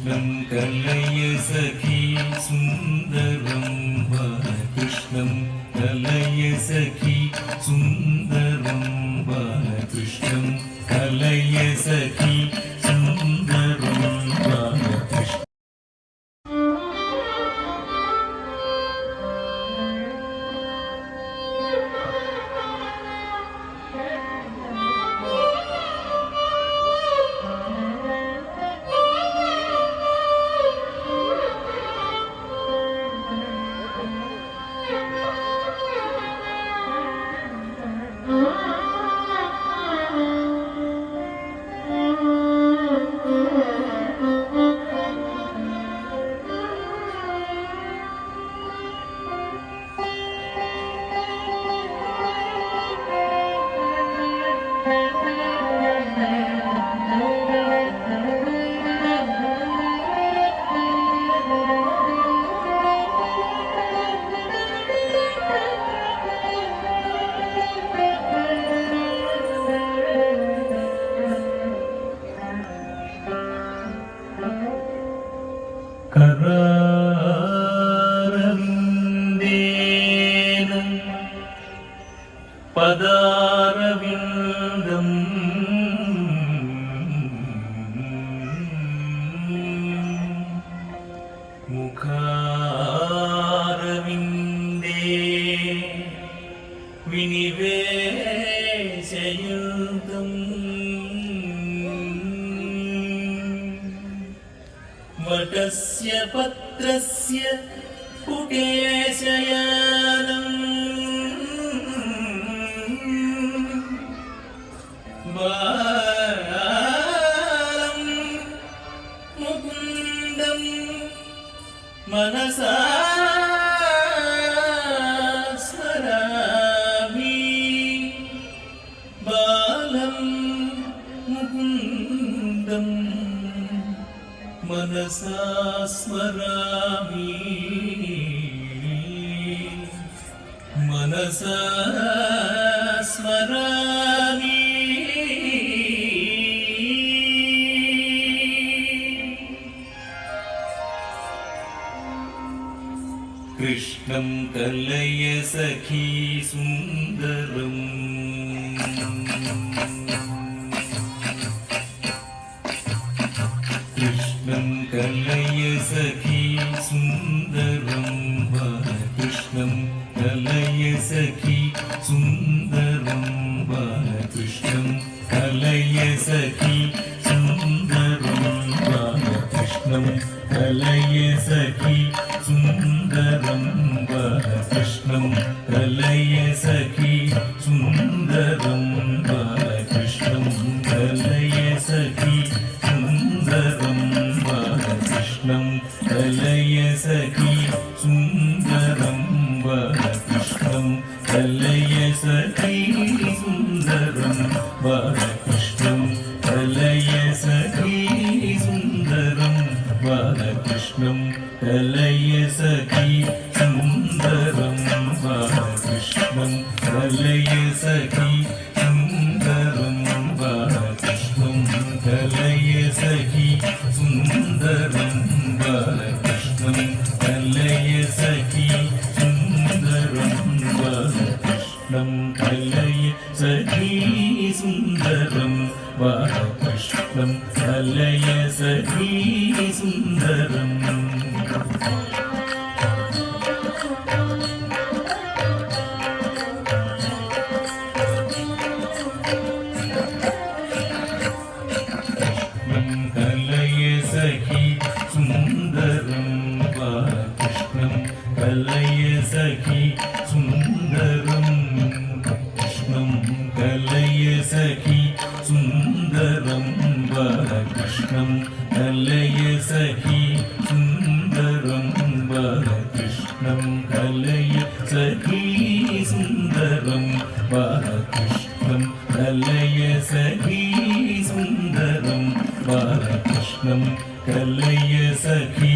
कृष्णं कलय सखी सुन्दरं बालकृष्णं कलय सखी सुन्दरं बालकृष्णं कलय सखी सुन्दरं बालकृष्णं करारविन्देन पदारविन्दम् मुखारविन्दे विनिवेशयन्तम् वटस्य पत्रस्य पुटेशयानम् बालं मुकुन्दं मनसा स्मरामि बालं मुकुन्दं मनसा स्मरामि मनसा स्मरामि कृष्णं कलय सखी सुन्दरम् कृष्णं कलय सखी सुन्दरं बालकृष्णं कलय सखी सुन्दरं बालकृष्णं कलय सखी सुन्दरं बालकृष्णं कलय सखी सुन्दरं बालकृष्णं कलय सखी सुन्दरं बालकृष्णं कलय सखी सुन्दरं बालकृष्णं कलय सखी सुन्दरं बालकृष्णं कलय सखी सुन्दरं बालकृष्णं कलय सखी सुन्दरं बालकृष्णं कलय सखी सुन्दरं बालकृष्णं कलय सखी सुन्दरं बालकृष्णं कलय सखी सुन्दरं बालकृष्णं कलय सखी सुन्दरं बालकृष्णं कलय सखी सुन्दरं बालकृष्णं कलय सखी सुन्दरम् कलय सखी सुन्दरं बालकृष्णं कलय सखी सुन्दरं कृष्णं कलय सखी सुन्दरं बालकृष्णं कलय सखी सुन्दरं बालकृष्णं कलय सखी सुन्दरं बालकृष्णं कलय सखी सुन्दरं बालकृष्णं कलय सखी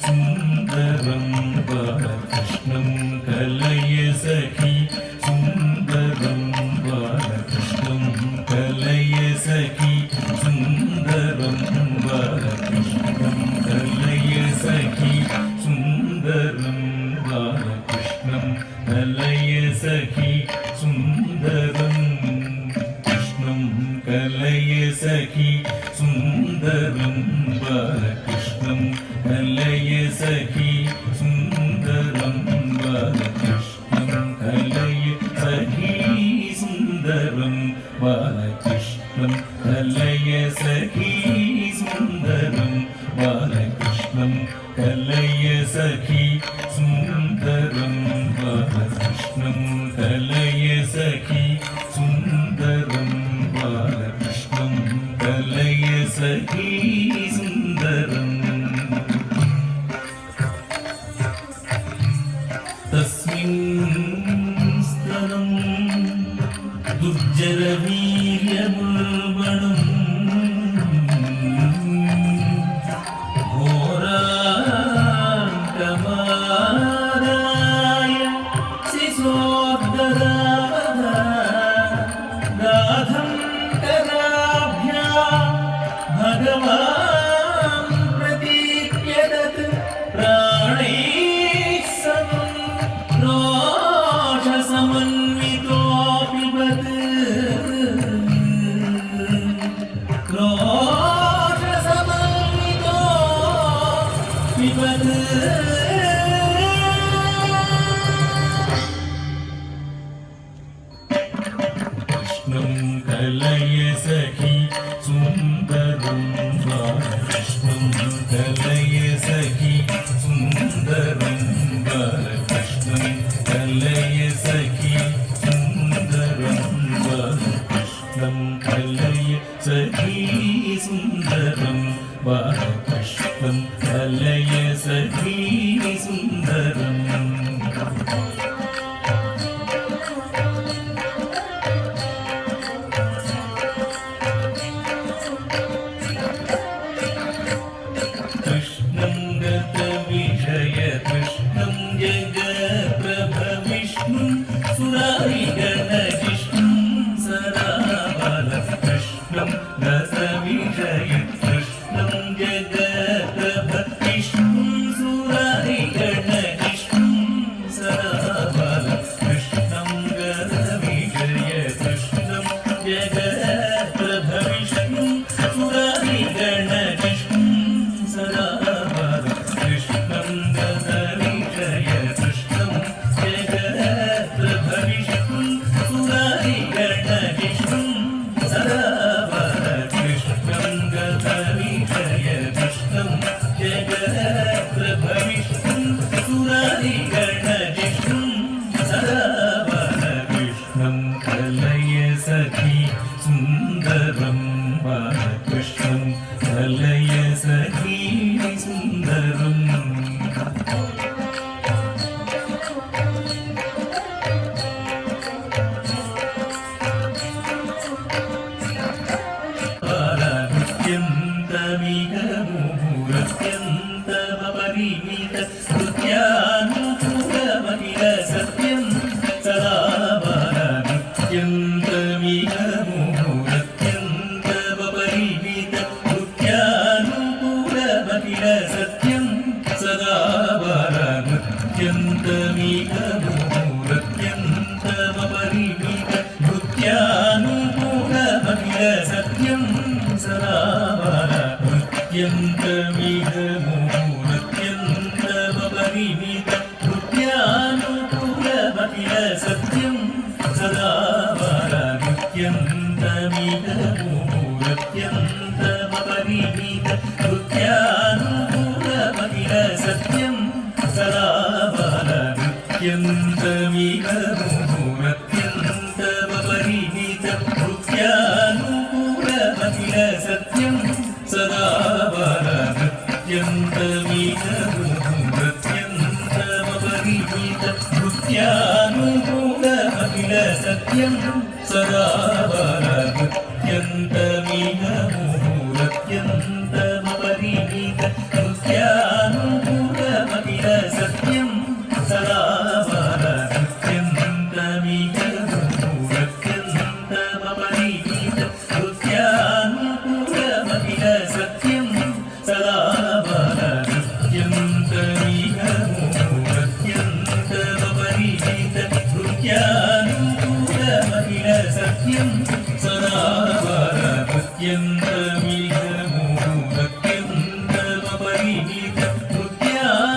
सुन्दरं बालकृष्णं कलय सखी सुन्दरं बालकृष्णं कलय सखी सुन्दरं बालकृष्णं सखी सुन्दरं बालकृष्णं कलय सखी सुन्दरं बालकृष्णं कलय सखी सुन्दरं बालकृष्णं कलय सखी सुन्दरं बालकृष्णं कलय सखी सुन्दरं बालकृष्णं कलय सखी सुन्दरम् तस्मिन् स्तनं दुर्जरवीर्यमुर्वणम् घोरान्तमादाय शिशोद्धरावधा गाधं कराभ्यां भगवान् प्रतीप्यदत् प्राणैः समं रोषसमन्वितोऽपि वत् रोषसमन्वितोऽपि वत् कृष्णं कलय सखी सुन्दरं बालकृष्णं कलय सखी सुन्दरं बालकृष्णं कलय सखी सुन्दरं बालकृष्णं कलय सखी सुन्दरं बालकृष्णं कलय सखी सुन्दरम् कृष्णं गतविषय कृष्णं जगत्प्रभविष्णुं सुरारिगणजिष्णुं सदा बालकृष्णं गतविषय कृष्णं जगत्प्रभविष्णुं सुरारिगणजिष्णुं सदा बालकृष्णं गतविषय कृष्णं जगत्प्रभविष्णुं सुरारिगणजिष्णुं सदा बालकृष्णं गतविषय कृष्णं जगत्प्रभविष्णुं सुरारिगणजिष्णुं सदा बालकृष्णं गतविषय कृष्णं जगत्प्रभविष्णुं सुरारिगणजिष्णुं सदा बालकृष्णं कलय सखी सुन्दरं बालकृष्णं कलय सखी सुन्दरम् बालात्यन्तमिगमुहुरत्यन्तमपरिमित कृत्यानुकूलमखिल सत्यं सदा बालात्यन्तमिगमुहुरत्यन्तमपरिमित कृत्यानुकूलमखिल सत्यं सदा बालात्यन्तमिगमुहुरत्यन्तमपरिमित कृत्यानुकूलमखिल सत्यं सदा बालात्यन्तमिगमुहुरत्यन्तमपरिमित कृत्यानुकूलमखिल सत्यं सदा बालात्यन्तमिगमुहुरत्यन्तमपरिमित कृत्यानुकूलमखिल सत्यं सदा बालात्यन्तमिगमुहुरत्यन्तमपरिमित कृत्यानुकूलमखिल सत्यं सदा बालात्यन्तमिगमुहुरत्यन्तमपरिमित कृत्यानुकूलमखिल सत्यं सदा बालात्यन्तमिगमुहुरत्यन्तमपरिमित कृत्यानुकूलमखिल सत्यं सदा बालात्यन्तमिगमुहुरत्यन्तमपरिमित कृत्यानुकूलमखिल सत्यं सदा बालात्यन्तमिगमुहुरत्यन्तमपरिमित कृत्यानुकूलमखिल सत्यं सदा बालात्यन्तमिगमुहुरत्यन्तमपरिमित कृत्यानुकूलमखिल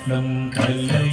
நம் கல்லை